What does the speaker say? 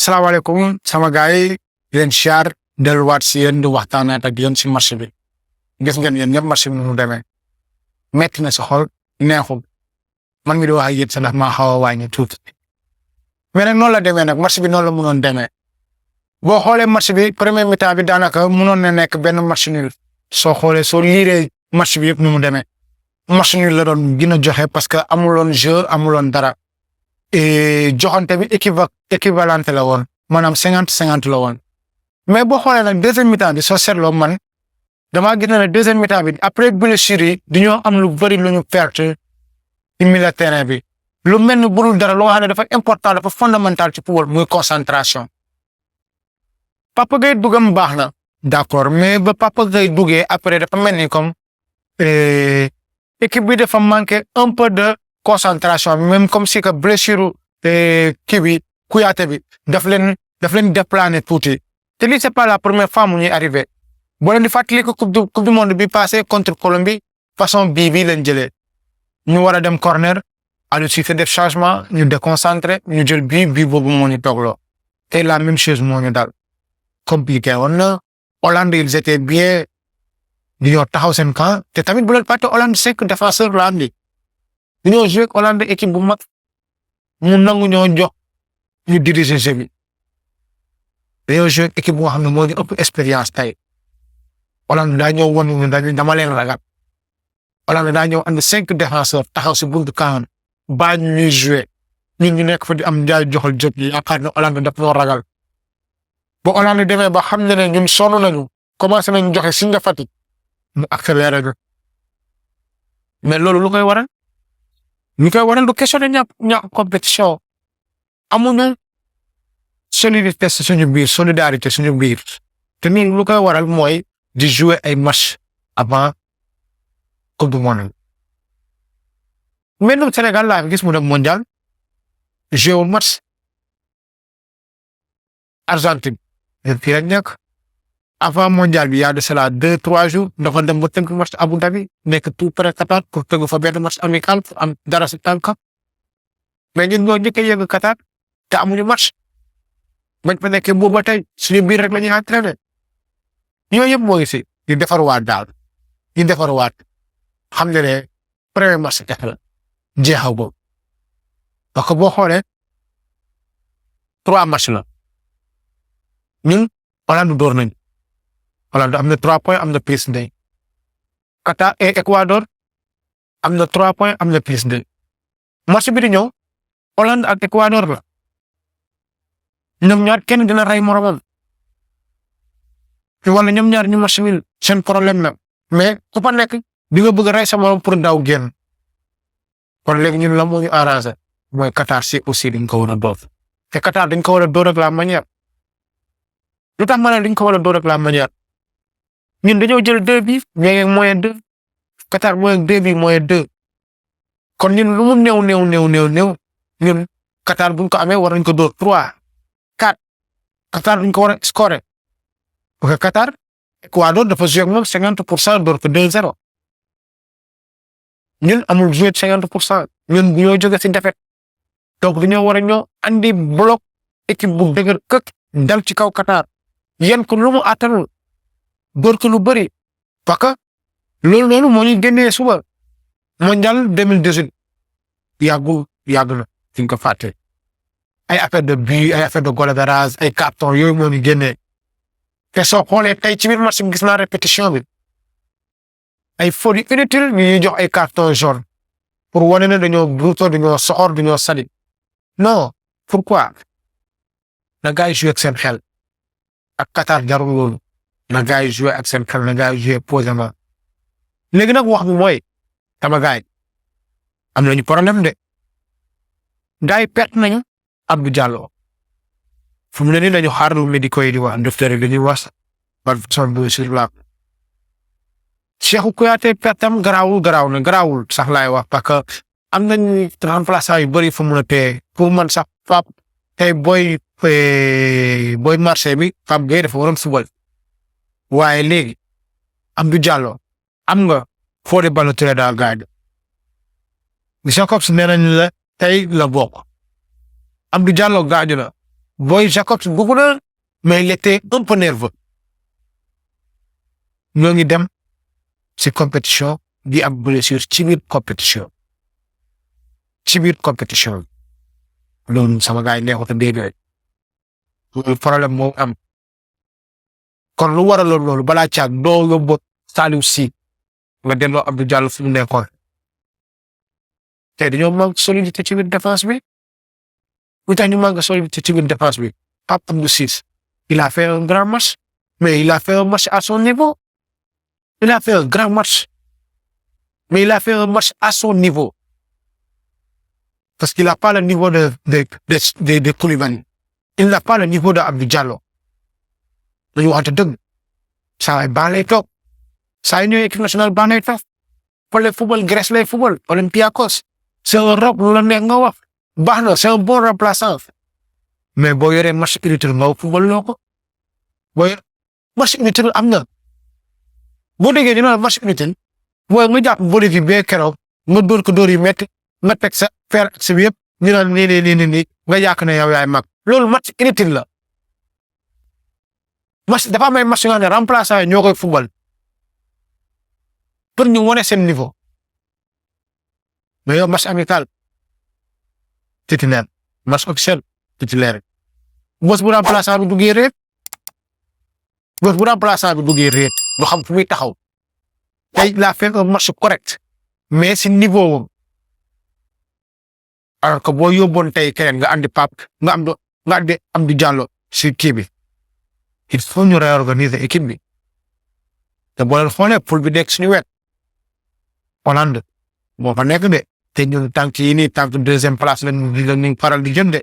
asalaamaaleykum sama gars yi di leen siyaar delluwaat si yéen di waxtaanaat ak yéen si marché bi gis ngeen yéen ñëpp marché bi nu mu demee metti na sa xol neexul man mi di wax ak yéen sax ndax maa xaw a wàññi tuuti mais nag noonu la demee nag marché bi noonu la mënoon demee boo xoolee marché bi premier mi-temps bi daanaka mënoon na nekk benn match nul soo xoolee soo liiree match bi yëpp nu mu demee match nul la doon gën a joxe parce que amuloon jeu amuloon dara et joxante bi équivalente la woon maanaam 50-50 la woon mais boo xoolee nag deuxième mi-temps bi soo seetloo man damaa gis ne deuxième mi-temps bi après blessure yi dañoo am lu bëri lu ñu perte ci milieu terrain bi lu mel ni budul dara loo xam ne dafa important dafa fondamental ci football muy concentration. Papa Gueye dugam baax na d'accord mais ba Papa Gueye duggee après dafa mel ni comme équipe bi dafa manqué un peu de concentration même comme si que blessure kii bi Kouyaté bi daf leen déplané tuuti te lii c'est pas la première fois mu ñuy arrivé boo leen di fàttali ko coupe du monde bi passé contre Colombie façon bii lañ jëlee ñu war a dem corner Aliou Cisse def changement ñu déconcentré ñu jël bii boobu moo ñu toogloo te la même chose moo ñu dal compliqué woon na Hollande ils étaient bien ñoo taxaw seen camp te tamit bu leen fàtte Hollande 5 défenseurs la andi ñoo joué ak Hollande équipe bu mag mu nangu ñoo jox ñu diriger jeu bi dañoo joué ak équipe boo xam ne moo ñu ëpp expérience tey Hollande daa ñëw wan ñu dama leen ragal Hollande daa ñëw andi 5 défenseurs taxaw si buntu camp baa ñuy joué ñun ñu nekk fa di am jaay joxal jot yi yaakaar ne Hollande daf ñoo ragal ba Hollande demee ba xam ne ne ñun sonn nañu commencé nañu joxe signe de fatigue mu accéléré ñu mais loolu lu koy waral du question de ñàkk compétition amuñu solidité suñu biir solidarité suñu biir te nii lu koy waral mooy di jouer ay match avant coupe du monde mais ñun Sénégal laa gis mu dem mondial joué wul match Argentine fii rek nekk avant mondial bi y a de cela 2-3 jours dafa dem ba tënk match Abu Dhabi nekk tout près Qatar pour tëgg fa benn match amical am dara si tànk mais ñun ñoo njëkk a yegg Qatar te amuñu match bañ fa nekkee boobu ba tey suñu biir rek la ñuy entraîné yooyu yëpp moo ngi si di defarwaat daal di defarwaat xam ne premier match def la jeexaw boobu parce que boo xoolee 3 match la ñun Hollande door nañ Hollande am na 3 points am na plus 2 Qatar et Équateur am na 3 points am na plus 2 match bi di ñëw Hollande ak Équateur la ñoom ñaar kenn dina rey moromam wala ñoom ñaar ñu match bi seen problème la mais ku fa nekk di nga bëgg a rey sa morom pour daw génn kon léegi ñun la moo ñu arrangé mooy Qatar si aussi dañ ko war a door te Qatar dañ ko war a door ak la manière lu tax ma ne dañ ko war a door ak la manière ñun dañoo jël 2 bi ñooy moyen 2 Qatar mooy 2 bi moyen 2 kon ñun lu mu néew ñun Qatar buñ ko amee war nañ ko door 3-4 Qatar duñ ko war a scorer parce que Qatar Équateur dafa joué ak moom 50% door ko 2-0 ñun amul joué 50% ñun ñoo jóge si défaite donc dañoo war a ñoo andi bloc équipe bu dëgër këk dal ci kaw Qatar yéen ko lu mu attanul door ko lu bëri parce que loolu noonu moo ñu génnee suba mondial 2018 yàgg na fi nga ko fàtte ay affaire de but ay affaire de goal average ay carton yooyu moo ñu génnee te soo xoolee tey ci biir match bi gis naa répétition bi ay fautes yu inutile ñuy jox ay carton jaune pour wane ne dañoo bruto dañoo soxor dañoo sadi non pourquoi na gars yi joué ak seen xel ak Qatar jarul loolu na gars yi joué ak seen xel na gars yi joué posément léegi nag wax bi mooy sama gars yi am nañu problème de gars yi perte nañu Abdou Diallo fu mu ne nii dañu xaar lu médicaux yi di wax docteur yi dañuy wax par son bu sur la Cheikhou Kouyaté pertam garaawul sax laay wax parce que am nañu remplaçant yu bëri fu mu ne tee pour man sax Pape tey booy marché bi Pape Gueye dafa waroon football waaye léegi Abdou Diallo am nga Fodé Ballo-Touré daa gaañ Jacobs nee nañ la tey la bokk Abdou Diallo gaañu na Boy Jacob bëgg na mais il était un peu nerveux. ñoo ngi dem ci compétition di am blessure ci biir compétition loolu sama gars yi neexut a dégg problème moo am kon lu waraloon loolu balaa caag doo yóbbu Saliou Ciss nga delloo Abdou Diallo fu mu nekkoon tey dañoo manque solidité ci biir défense bi lu tax ñu manque solidité ci biir défense bi Pape Abdou Ciss il a fait un grand match mais il a fait un match à son niveau. Il a fait un grand match, mais il a fait un match à son niveau. Parce qu'il n'a pas le niveau de Koulibaly. Il n'a pas le niveau de Abdou Diallo. dañu waxante dëgg saa yi baa lay toog saa yi ñëwee équipe nationale baa lay toog wala football Grèce lay football Olympiakos c'est un rob lu la neex nga wax baax na c'est un bon remplaçant mais boo yoree match inutile nga football loo ko boo yoree match inutile am na. boo déggee ñu naan match inutile mooy nga jàpp Bolivie bee keroog nga dóor ko dóor yu métti nga teg sa fer ak sa yëpp ñu naan nii nga yàq ne yow yaay mag loolu match inutile la. match dafa am ay match yoo xam ne remplaçant yi ñoo koy football pour ñu wane seen niveau mais yow match amical titulaire match officiel titulaire bés bu remplaçant bi duggee réet du xam fu muy taxaw tey il a fait un match correct mais si niveau wam alors que boo yóbboon tey keneen nga andi Pape nga andi Abdou Diallo si kii bi il faut ñu réorganiser équipe bi te boo leen xoolee poule bi nekk suñu wet Hollande moo fa nekk de te ñun tànk yi nii tànk deuxième place lañ faral di jënde